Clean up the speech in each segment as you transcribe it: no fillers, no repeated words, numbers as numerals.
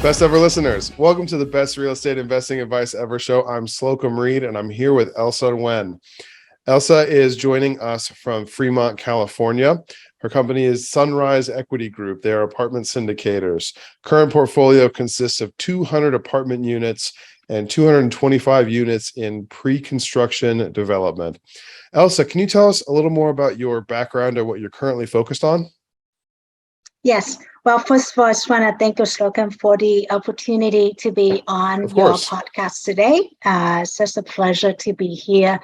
Best ever listeners, welcome to the best real estate investing advice ever show. I'm Slocum Reed and I'm here with Elsa Nguyen. Elsa is joining us from Fremont, California. Her company is Sunrise Equity Group. They are apartment syndicators. Current portfolio consists of 200 apartment units and 225 units in pre-construction development. Elsa, can you tell us a little more about your background and what you're currently focused on? Yes. Well, first of all, I just want to thank you, Slocum, for the opportunity to be on your podcast today. It's just a pleasure to be here.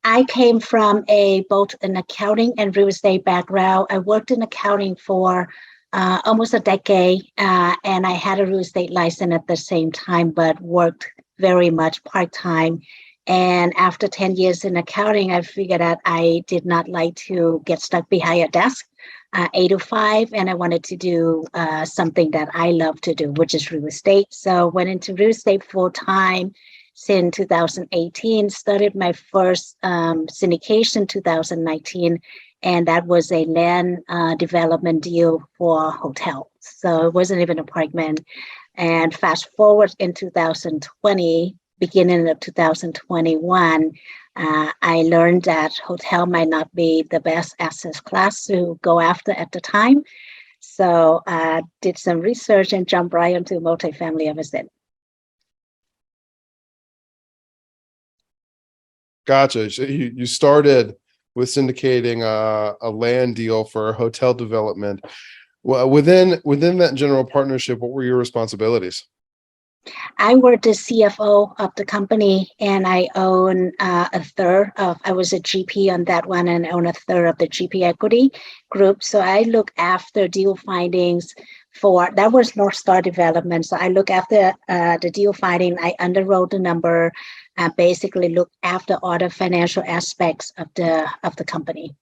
I came from both an accounting and real estate background. I worked in accounting for almost a decade, and I had a real estate license at the same time, but worked very much part-time. And after 10 years in accounting, I figured out I did not like to get stuck behind a desk 8 to 5, and I wanted to do something that I love to do, which is real estate. So went into real estate full-time since 2018, started my first syndication 2019, and that was a land development deal for a hotel. So it wasn't even an apartment. And fast forward in 2020, beginning of 2021, I learned that hotel might not be the best asset class to go after at the time. So I did some research and jumped right into multifamily ever since. Gotcha. So you started with syndicating a land deal for hotel development. Well, within that general partnership, what were your responsibilities? I were the CFO of the company, and I own a third of, I was a GP on that one, and own a third of the GP equity group. So I look after deal findings that was North Star Development. So I look after the deal finding, I underwrote the number, basically look after all the financial aspects of the company.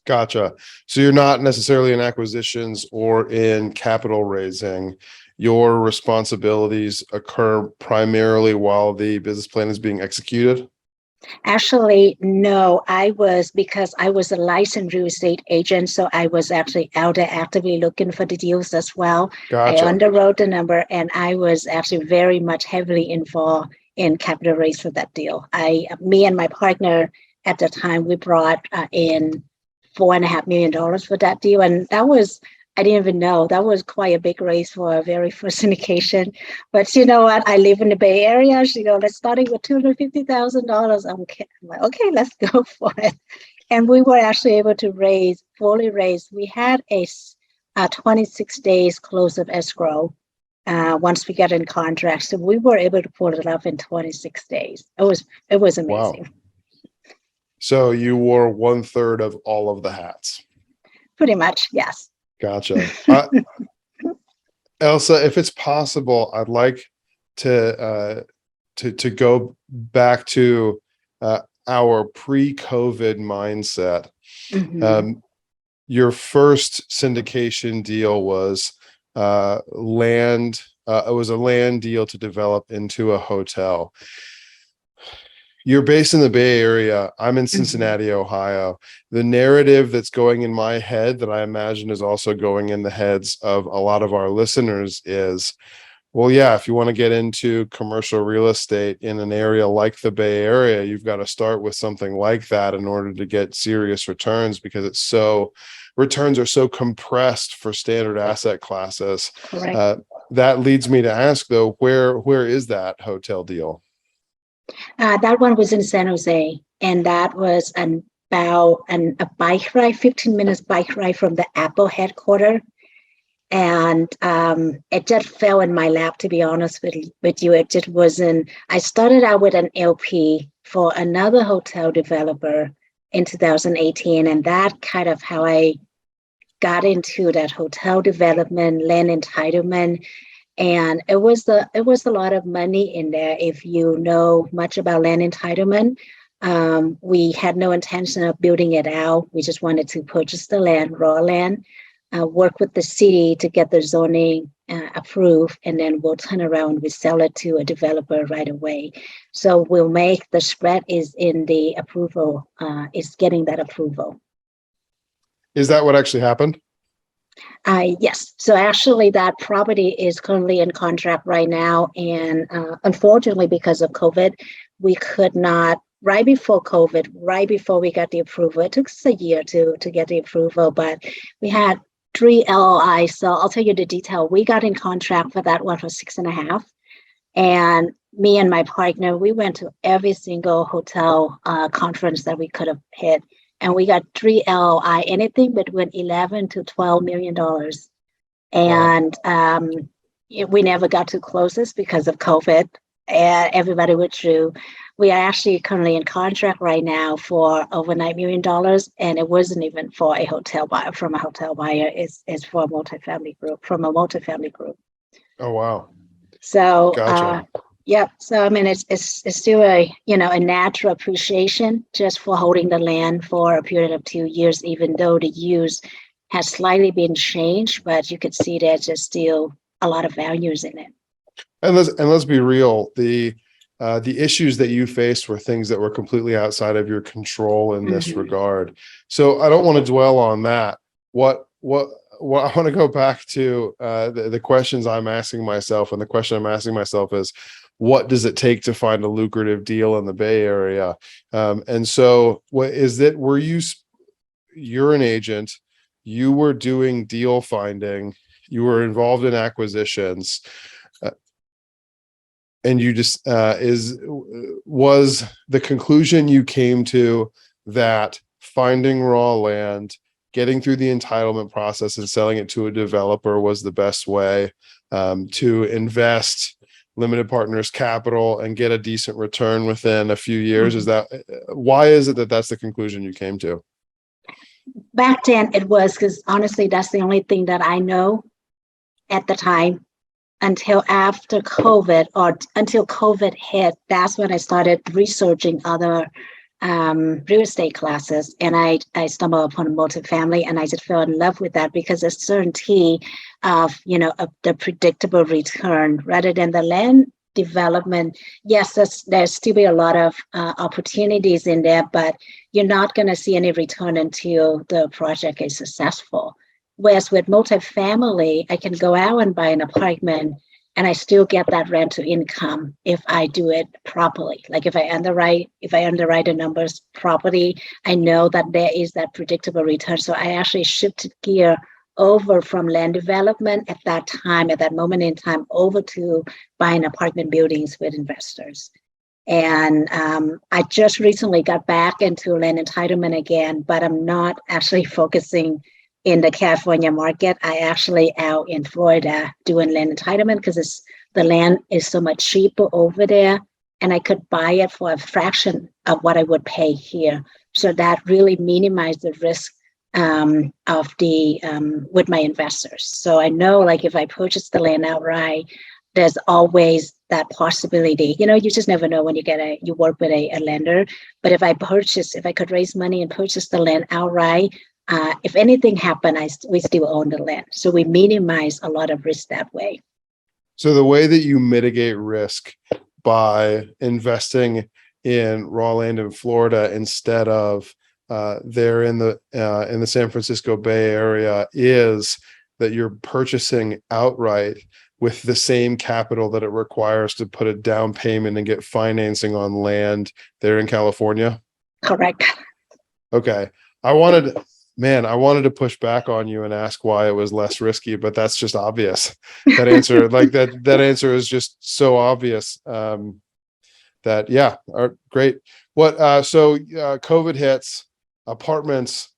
Gotcha. So you're not necessarily in acquisitions or in capital raising. Your responsibilities occur primarily while the business plan is being executed? Actually, no, because I was a licensed real estate agent, so I was actually out there actively looking for the deals as well. Gotcha. I underwrote the number, and I was actually very much heavily involved in capital raise for that deal. Me and my partner at the time, we brought in $4.5 million for that deal. And I didn't even know, that was quite a big raise for a very first syndication. But you know what? I live in the Bay Area. She goes, let's start it with $250,000. I'm like, okay, let's go for it. And we were actually able to fully raise. We had a 26 days close of escrow once we got in contract. So we were able to pull it off in 26 days. It was amazing. Wow. So you wore 1/3 of all of the hats. Pretty much, yes. Gotcha. Elsa, if it's possible, I'd like to go back to our pre-COVID mindset. Mm-hmm. Your first syndication deal was land. It was a land deal to develop into a hotel. You're based in the Bay Area. I'm in Cincinnati, Ohio. The narrative that's going in my head that I imagine is also going in the heads of a lot of our listeners is, well, yeah, if you want to get into commercial real estate in an area like the Bay Area, you've got to start with something like that in order to get serious returns, because returns are so compressed for standard asset classes. Correct. That leads me to ask, though, where is that hotel deal? That one was in San Jose, and that was about a bike ride, 15 minutes bike ride from the Apple headquarters. And it just fell in my lap, to be honest with you. It just wasn't. I started out with an LP for another hotel developer in 2018, and that kind of how I got into that hotel development, land entitlement. And it was a lot of money in there. If you know much about land entitlement, we had no intention of building it out. We just wanted to purchase the land, raw land, work with the city to get the zoning approved, and then we'll turn around, we sell it to a developer right away. So we'll make the spread is in the approval, is getting that approval. Is that what actually happened? Yes. So actually, that property is currently in contract right now. And unfortunately, because of COVID, we could not, right before COVID, right before we got the approval, it took us a year to get the approval, but we had three LOIs. So I'll tell you the detail. We got in contract for that one for 6.5. And me and my partner, we went to every single hotel conference that we could have hit. And we got three LOI, anything between 11 to $12 million. Wow. And we never got to closest because of COVID, and everybody withdrew. We are actually currently in contract right now for over $9 million, and it wasn't even for a hotel buyer from a hotel buyer. It's for a multifamily group from a multifamily group. Oh, wow. So, Gotcha. yeah. So I mean, it's still a natural appreciation just for holding the land for a period of 2 years, even though the use has slightly been changed, but you could see there's just still a lot of values in it. And let's be real. The issues that you faced were things that were completely outside of your control in this Mhm. regard. So I don't want to dwell on that. What I want to go back to the questions I'm asking myself, and the question I'm asking myself is, what does it take to find a lucrative deal in the Bay Area? And so, what is it? You're an agent, you were doing deal finding, you were involved in acquisitions, and you just was the conclusion you came to that finding raw land, getting through the entitlement process and selling it to a developer was the best way to invest limited partners capital and get a decent return within a few years? Is Mhm. that why is it that that's the conclusion you came to? Back then, it was because honestly, that's the only thing that I know at the time until after COVID or until COVID hit. That's when I started researching other real estate classes, and I stumbled upon multifamily, and I just fell in love with that because the certainty of the predictable return rather than the land development. Yes, there's still be a lot of opportunities in there, but you're not going to see any return until the project is successful. Whereas with multifamily, I can go out and buy an apartment and I still get that rental income if I do it properly. Like if I underwrite the numbers properly, I know that there is that predictable return. So I actually shifted gear over from land development at that moment in time, over to buying apartment buildings with investors. And I just recently got back into land entitlement again, but I'm not actually focusing in the California market. I actually out in Florida doing land entitlement because the land is so much cheaper over there, and I could buy it for a fraction of what I would pay here. So that really minimized the risk of the with my investors. So I know, like, if I purchase the land outright, there's always that possibility. You just never know when you work with a lender. But if I could raise money and purchase the land outright, if anything happened, we still own the land. So we minimize a lot of risk that way. So the way that you mitigate risk by investing in raw land in Florida instead of there in the San Francisco Bay Area is that you're purchasing outright with the same capital that it requires to put a down payment and get financing on land there in California. Correct. Okay. I wanted to push back on you and ask why it was less risky, but that's just obvious. That answer, like that answer is just so obvious. That yeah, great. So COVID hits, apartments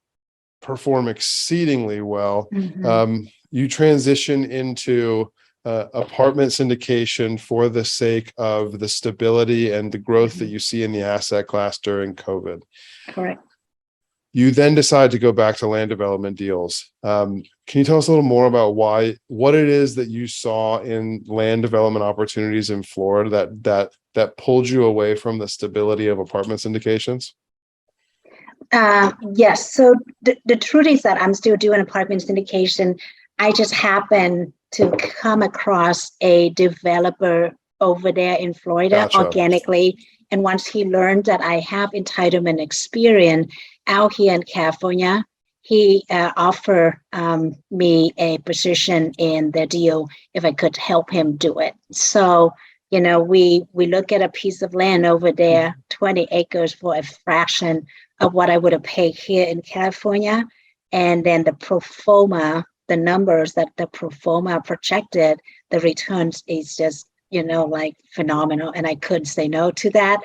perform exceedingly well. Mm-hmm. You transition into apartment syndication for the sake of the stability and the growth that Mm-hmm. you see in the asset class during COVID. Correct. You then decide to go back to land development deals. Can you tell us a little more about what it is that you saw in land development opportunities in Florida that pulled you away from the stability of apartment syndications? Yes. So the truth is that I'm still doing apartment syndication. I just happened to come across a developer over there in Florida Gotcha. organically. And once he learned that I have entitlement experience out here in California, he offered me a position in the deal if I could help him do it. So, we look at a piece of land over there, 20 acres for a fraction of what I would have paid here in California. And then the pro forma, the numbers that the pro forma projected, the returns is just, like phenomenal. And I couldn't say no to that.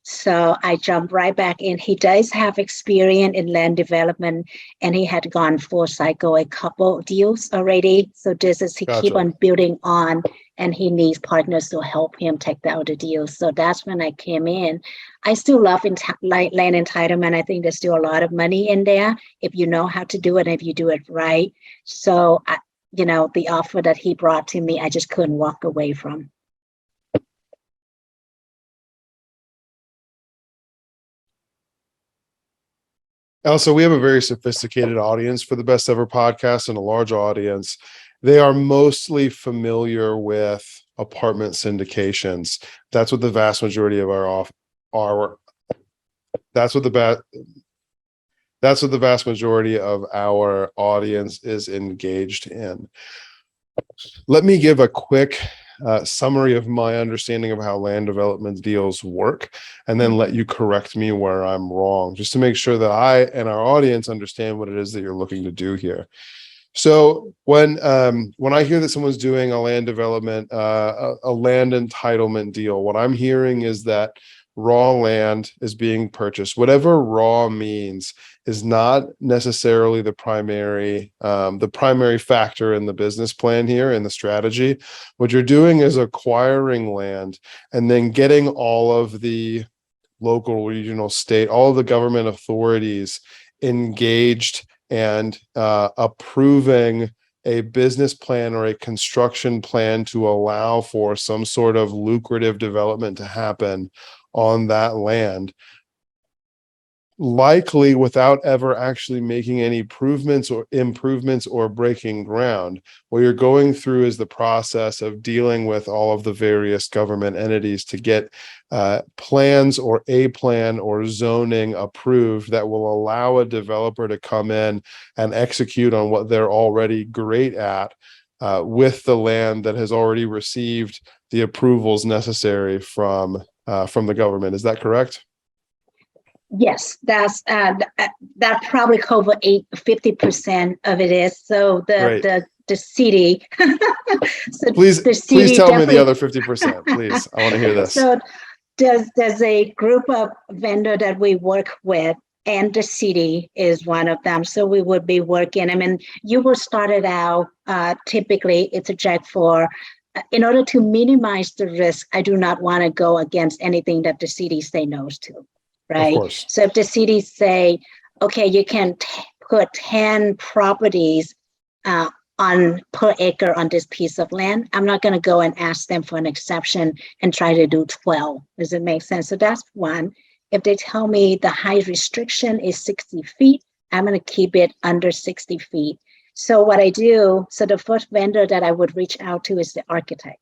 So I jumped right back in. He does have experience in land development, and he had gone full cycle a couple deals already. So this is he keep on building on, and he needs partners to help him take out the deals. So that's when I came in. I still love land entitlement. I think there's still a lot of money in there if you know how to do it and if you do it right. So, the offer that he brought to me, I just couldn't walk away from. Elsa, we have a very sophisticated audience for the Best Ever podcast and a large audience. They are mostly familiar with apartment syndications. That's what the vast majority of that's what the vast majority of our audience is engaged in. Let me give a quick summary of my understanding of how land development deals work, and then let you correct me where I'm wrong, just to make sure that I and our audience understand what it is that you're looking to do here. So when I hear that someone's doing a land development, a land entitlement deal, what I'm hearing is that raw land is being purchased. Whatever raw means is not necessarily the primary factor in the business plan here in the strategy. What you're doing is acquiring land and then getting all of the local, regional, state, all of the government authorities engaged and approving a business plan or a construction plan to allow for some sort of lucrative development to happen on that land, likely without ever actually making any improvements or breaking ground. What you're going through is the process of dealing with all of the various government entities to get plans or a plan or zoning approved that will allow a developer to come in and execute on what they're already great at with the land that has already received the approvals necessary from the government. Is that correct? Yes, that probably cover 50% of it is. So the city. So please tell me the other 50%. Please, I want to hear this. So there's a group of vendor that we work with, and the city is one of them. So we would be working. I mean, you will start it out. Typically, it's a check for. In order to minimize the risk, I do not want to go against anything that the city say no to. Right. So if the city say, okay, you can put 10 properties on per acre on this piece of land, I'm not going to go and ask them for an exception and try to do 12. Does it make sense? So that's one. If they tell me the height restriction is 60 feet, I'm going to keep it under 60 feet. So what I do, so the first vendor that I would reach out to is the architect.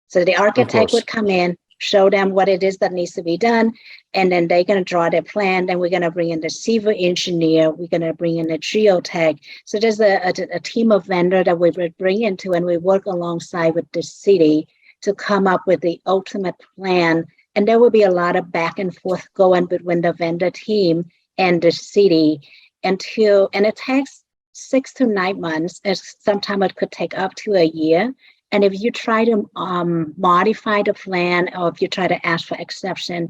So the architect would come in, show them what it is that needs to be done, and then they're going to draw their plan. Then we're going to bring in the civil engineer. We're going to bring in a geotech. So there's a team of vendor that we would bring into, and we work alongside with the city to come up with the ultimate plan. And there will be a lot of back and forth going between the vendor team and the city and it takes 6 to 9 months. Sometimes it could take up to a year. And if you try to modify the plan, or if you try to ask for exception,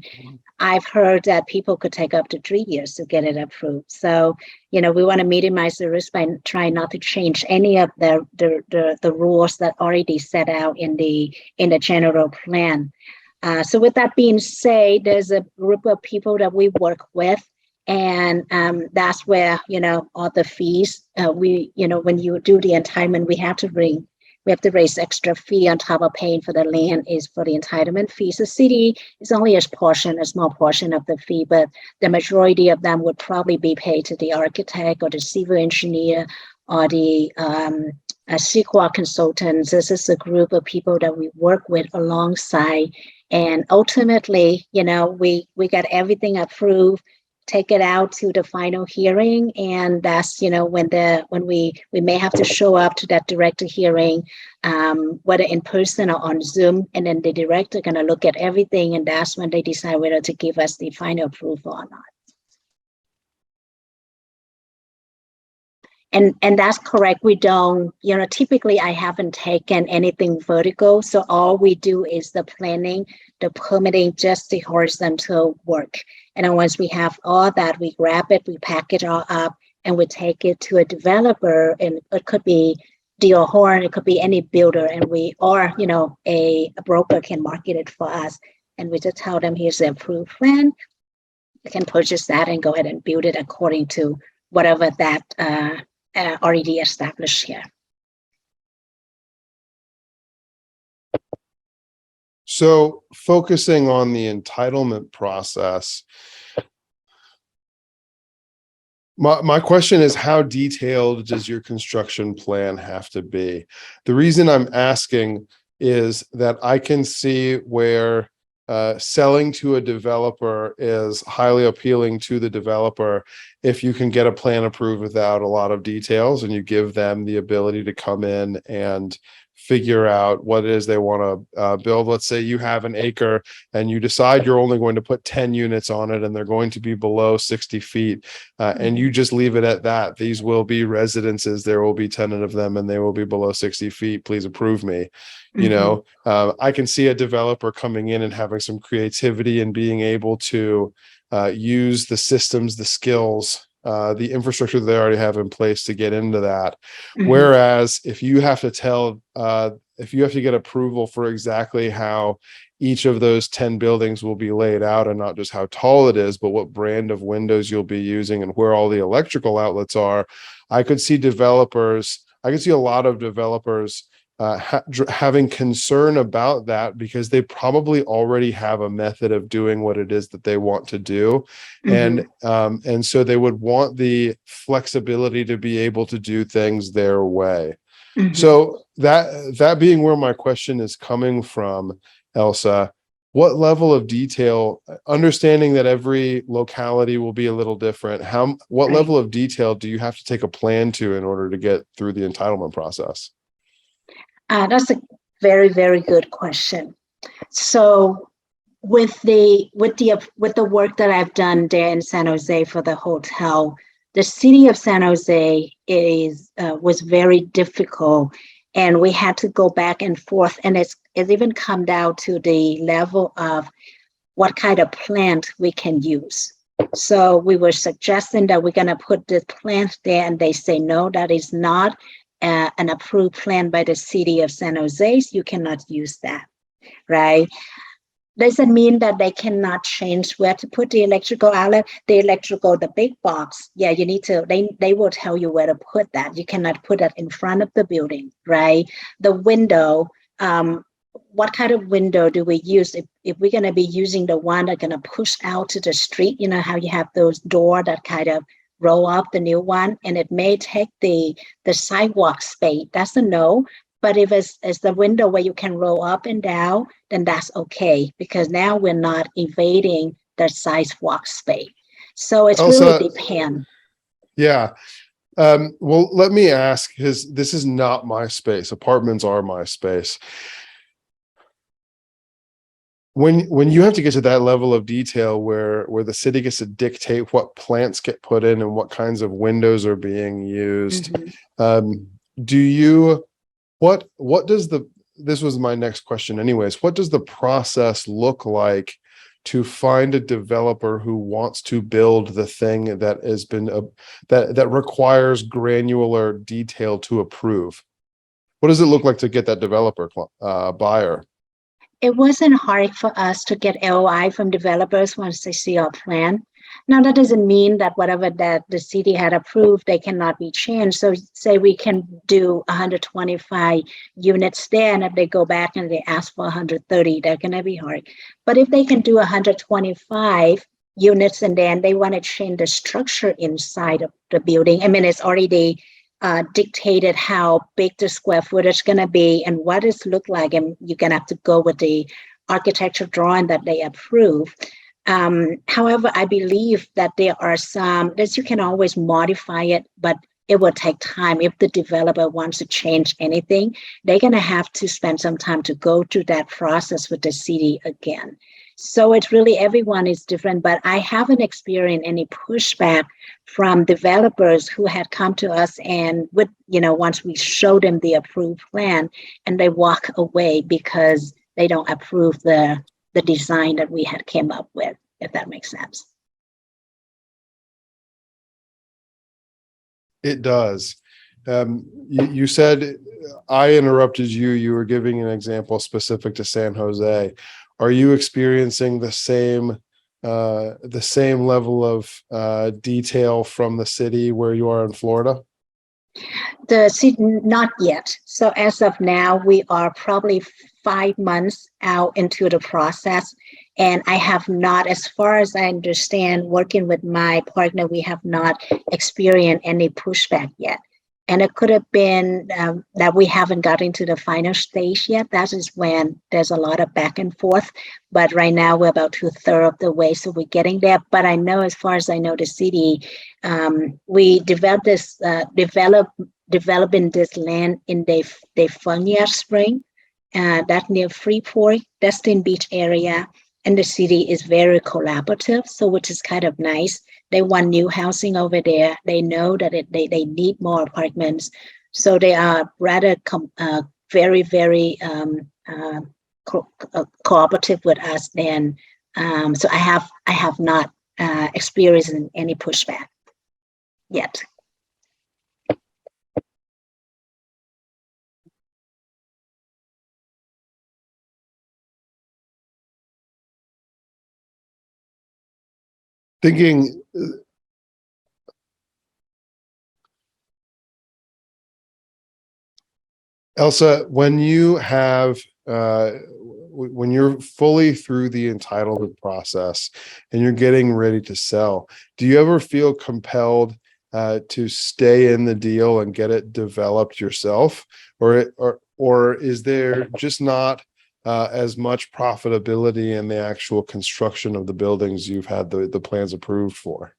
I've heard that people could take up to 3 years to get it approved. So, we want to minimize the risk by trying not to change any of the rules that already set out in the general plan. So with that being said, there's a group of people that we work with. And that's where, all the fees, when you do the entitlement, we have to raise extra fee on top of paying for the land is for the entitlement fees. The city is only a small portion of the fee, but the majority of them would probably be paid to the architect or the civil engineer or the CEQA consultants. This is a group of people that we work with alongside. And ultimately, we got everything approved take it out to the final hearing, and that's when we may have to show up to that director hearing, whether in person or on Zoom, and then the director going to look at everything, and that's when they decide whether to give us the final approval or not. And that's correct. We don't, typically I haven't taken anything vertical. So all we do is the planning, the permitting, just the horizontal work. And then once we have all that, we grab it, we pack it all up, and we take it to a developer. And it could be D.R. Horn, it could be any builder. And a broker can market it for us. And we just tell them, here's the approved plan. You can purchase that and go ahead and build it according to whatever that already established here. So focusing on the entitlement process, my question is, how detailed does your construction plan have to be? The reason I'm asking is that I can see where selling to a developer is highly appealing to the developer if you can get a plan approved without a lot of details, and you give them the ability to come in and figure out what it is they want to build. Let's say you have an acre and you decide you're only going to put 10 units on it, and they're going to be below 60 feet, and you just leave it at that. These will be residences. There will be 10 of them, and they will be below 60 feet. Please approve me. I can see a developer coming in and having some creativity and being able to use the systems, the skills, the infrastructure that they already have in place to get into that. Whereas if you have to get approval for exactly how each of those 10 buildings will be laid out, and not just how tall it is, but what brand of windows you'll be using and where all the electrical outlets are, I could see a lot of developers having concern about that, because they probably already have a method of doing what it is that they want to do. And so they would want the flexibility to be able to do things their way. So that being where my question is coming from, Elsa, what level of detail, understanding that every locality will be a little different, what level of detail do you have to take a plan to in order to get through the entitlement process? That's a very, very good question. So with the work that I've done there in San Jose for the hotel, the city of San Jose was very difficult, and we had to go back and forth, and it's even come down to the level of what kind of plant we can use. So we were suggesting that we're going to put the plant there, and they say, no, that is not an approved plan by the city of San Jose. So you cannot use that, right? Doesn't mean that they cannot change where to put the electrical outlet, the big box. Yeah, you need to, they will tell you where to put that. You cannot put that in front of the building, right? The window, what kind of window do we use? If we're going to be using the one that's going to push out to the street, how you have those door that kind of roll up, the new one, and it may take the sidewalk space. That's a no. But if it's the window where you can roll up and down, then that's okay, because now we're not invading the sidewalk space. So it's Elsa, really depend. Yeah. Well, let me ask, because this is not my space. Apartments are my space. When you have to get to that level of detail where the city gets to dictate what plants get put in and what kinds of windows are being used, this was my next question anyways, what does the process look like to find a developer who wants to build the thing that has been that requires granular detail to approve? What does it look like to get that developer buyer? It wasn't hard for us to get LOI from developers once they see our plan. Now, that doesn't mean that whatever that the city had approved, they cannot be changed. So say we can do 125 units there, and if they go back and they ask for 130, they're going to be hard. But if they can do 125 units and then they want to change the structure inside of the building, I mean, it's already dictated how big the square footage is going to be and what it's look like, and you're going to have to go with the architecture drawing that they approve. However, I believe that there are some that you can always modify it, but it will take time. If the developer wants to change anything, they're going to have to spend some time to go through that process with the city again. So it's really everyone is different, but I haven't experienced any pushback from developers who had come to us and with, once we showed them the approved plan and they walk away because they don't approve the design that we had came up with, if that makes sense. It does. You said I interrupted you. You were giving an example specific to San Jose. Are you experiencing the same level of detail from the city where you are in Florida? The city, not yet. So as of now, we are probably 5 months out into the process. And I have not, as far as I understand, working with my partner, we have not experienced any pushback yet. And it could have been that we haven't gotten to the final stage yet. That is when there's a lot of back and forth. But right now we're about 2/3 of the way, so we're getting there. But I know, as far as I know, the city, we developing this land in Defonia Spring, that's near Freeport, Destin Beach area. And the city is very collaborative, so which is kind of nice. They want new housing over there. They know that they need more apartments. So they are rather very, very cooperative with us. Then, so I have not experienced any pushback yet. Thinking, Elsa, when you're fully through the entitlement process and you're getting ready to sell, do you ever feel compelled to stay in the deal and get it developed yourself, or is there just not as much profitability in the actual construction of the buildings you've had the plans approved for?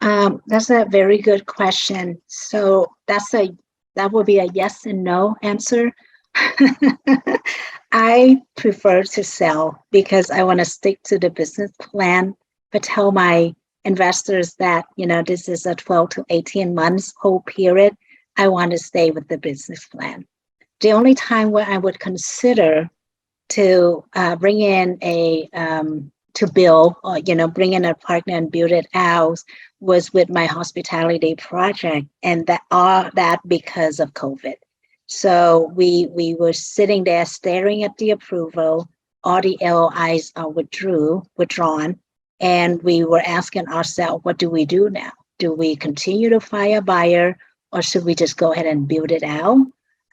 That's a very good question. So that would be a yes and no answer. I prefer to sell because I want to stick to the business plan, but tell my investors that, this is a 12 to 18 months whole period. I want to stay with the business plan. The only time where I would consider to bring in to build, or bring in a partner and build it out was with my hospitality project, and that because of COVID. So we were sitting there staring at the approval. All the LOIs are withdrawn, and we were asking ourselves, what do we do now? Do we continue to find a buyer, or should we just go ahead and build it out?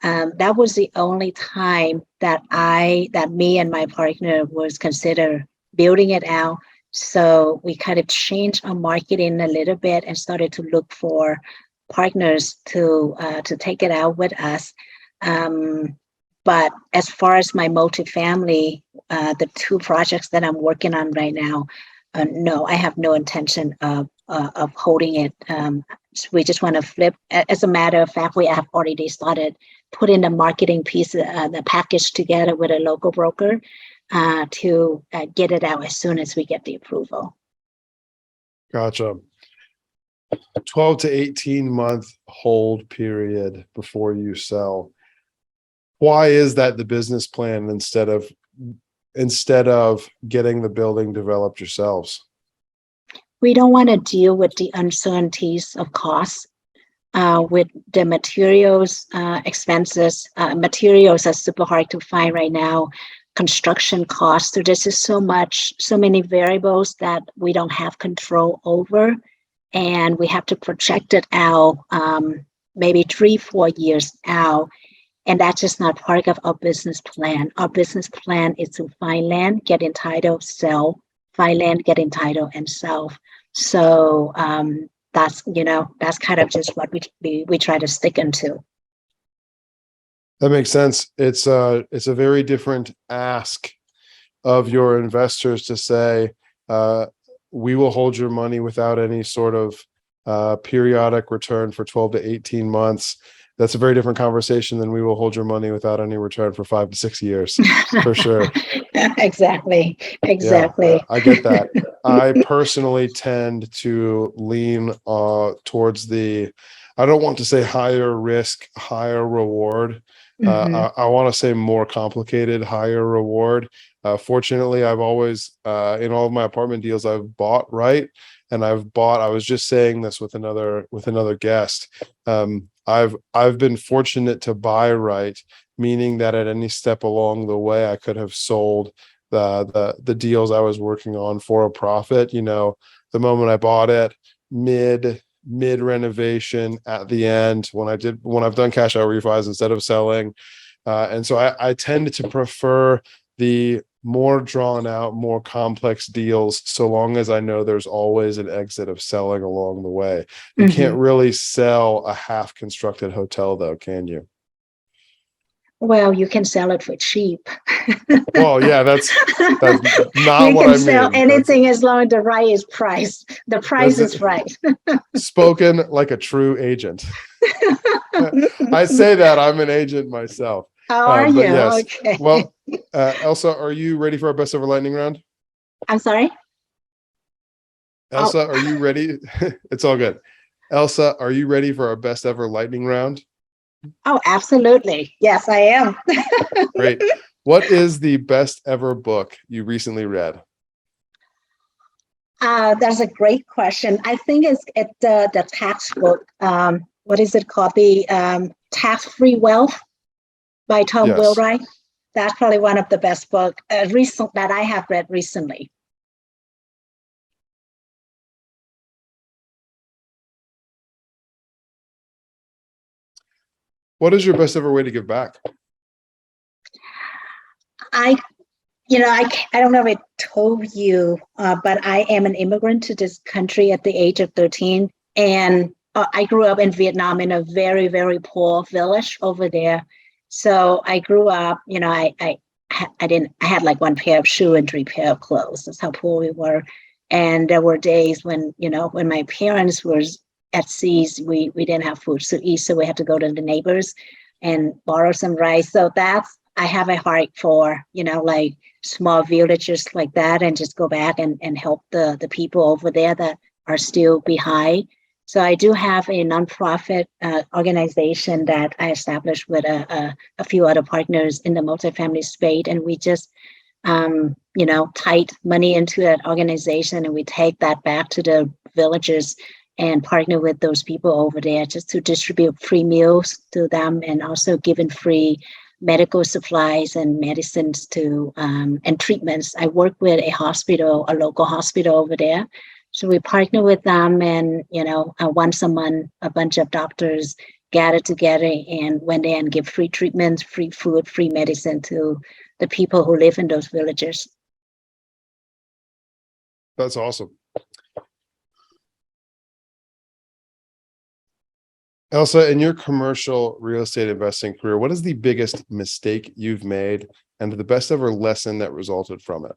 That was the only time that me and my partner was consider building it out. So we kind of changed our marketing a little bit and started to look for partners to take it out with us. But as far as my multifamily, the 2 projects that I'm working on right now, no, I have no intention of holding it. We just want to flip. As a matter of fact, we have already started putting the marketing piece, the package together with a local broker to get it out as soon as we get the approval. Gotcha. 12 to 18 month hold period before you sell. Why is that the business plan instead of getting the building developed yourselves? We don't want to deal with the uncertainties of costs. With the materials expenses, materials are super hard to find right now. Construction costs. So this is so many variables that we don't have control over, and we have to project it out maybe 3-4 years out. And that's just not part of our business plan. Our business plan is to find land, get entitled, sell, find land, get entitled, and sell. So that's kind of just what we try to stick into. That makes sense. It's a very different ask of your investors to say, we will hold your money without any sort of periodic return for 12 to 18 months. That's a very different conversation than we will hold your money without any return for 5 to 6 years, for sure. Exactly. Yeah, I get that. I personally tend to lean towards I don't want to say higher risk, higher reward. I want to say more complicated, higher reward. Fortunately, I've always, in all of my apartment deals, I've bought right. And I was just saying this with another guest. I've been fortunate to buy right, meaning that at any step along the way, I could have sold the deals I was working on for a profit. The moment I bought it, mid renovation, at the end, when I've done cash out refis instead of selling. And so I tend to prefer the more drawn out, more complex deals, so long as I know there's always an exit of selling along the way. You can't really sell a half constructed hotel though, can you? Well, you can sell it for cheap. Well, yeah, that's not you what can I sell mean. anything as long as the right is price. The price is right. Spoken like a true agent. I say that I'm an agent myself. How are But you? yes. Okay. Well, Elsa, are you ready for our best ever lightning round? I'm sorry? Elsa, are you ready? It's all good. Elsa, are you ready for our best ever lightning round? Oh, absolutely. Yes, I am. Great. What is the best ever book you recently read? That's a great question. I think it's the tax book. What is it called? The Tax-Free Wealth by Tom Yes. Wheelwright. That's probably one of the best books that I have read recently. What is your best ever way to give back? I don't know if I told you, but I am an immigrant to this country at the age of 13. And I grew up in Vietnam in a very, very poor village over there. So I grew up, I had like one pair of shoe and 3 pair of clothes. That's how poor we were. And there were days when, when my parents were at seas, we didn't have food to eat. So we had to go to the neighbors and borrow some rice. So I have a heart for, like small villages like that, and just go back and help the people over there that are still behind. So I do have a nonprofit organization that I established with a few other partners in the multifamily space, and we just, tied money into that organization, and we take that back to the villages and partner with those people over there just to distribute free meals to them, and also giving free medical supplies and medicines to and treatments. I work with a local hospital over there. So we partner with them, and once a month, a bunch of doctors gather together and went there and give free treatments, free food, free medicine to the people who live in those villages. That's awesome. Elsa, in your commercial real estate investing career, what is the biggest mistake you've made and the best ever lesson that resulted from it?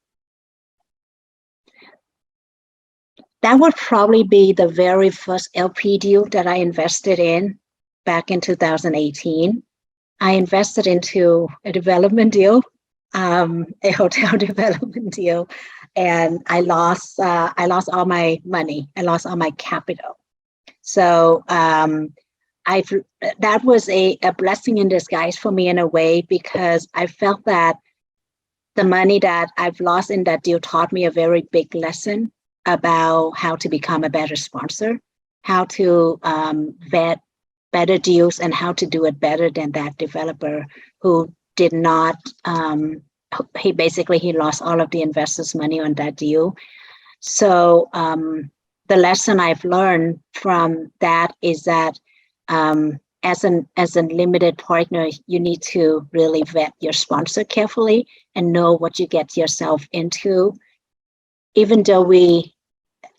That would probably be the very first LP deal that I invested in back in 2018. I invested into a development deal, a hotel development deal, and I lost all my money. I lost all my capital. So that was a blessing in disguise for me in a way, because I felt that the money that I've lost in that deal taught me a very big lesson about how to become a better sponsor, how to vet better deals, and how to do it better than that developer who did not, he lost all of the investors' money on that deal. So the lesson I've learned from that is that as a limited partner, you need to really vet your sponsor carefully and know what you get yourself into. Even though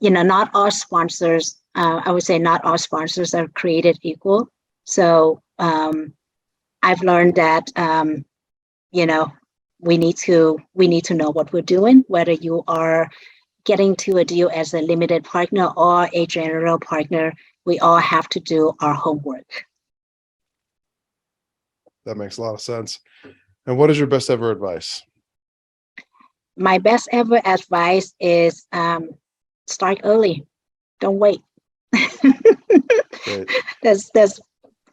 not all sponsors, I would say not all sponsors are created equal. So I've learned that, we need to know what we're doing, whether you are getting to a deal as a limited partner or a general partner. We all have to do our homework. That makes a lot of sense. And what is your best ever advice? My best ever advice is start early. Don't wait. There's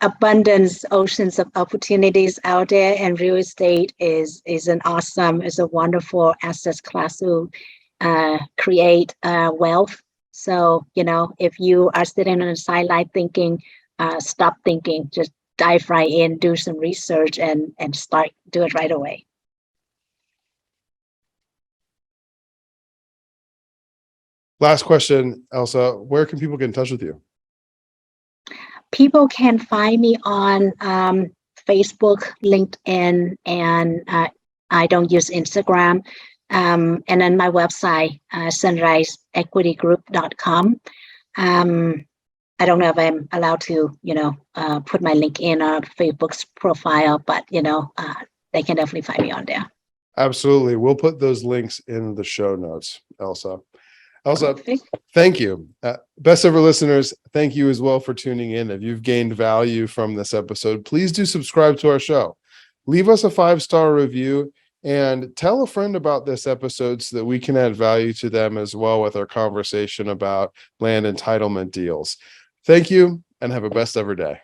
abundance, oceans of opportunities out there, and real estate is a wonderful asset class to create wealth. So, if you are sitting on the sideline thinking, stop thinking, just dive right in, do some research, and do it right away. Last question, Elsa, where can people get in touch with you? People can find me on Facebook, LinkedIn, and I don't use Instagram. And then my website, sunriseequitygroup.com. I don't know if I'm allowed to, put my LinkedIn or Facebook's profile, but, they can definitely find me on there. Absolutely. We'll put those links in the show notes, Elsa. Elsa, Perfect. Thank you. Best ever listeners, thank you as well for tuning in. If you've gained value from this episode, please do subscribe to our show. Leave us a 5-star review and tell a friend about this episode so that we can add value to them as well with our conversation about land entitlement deals. Thank you and have a best ever day.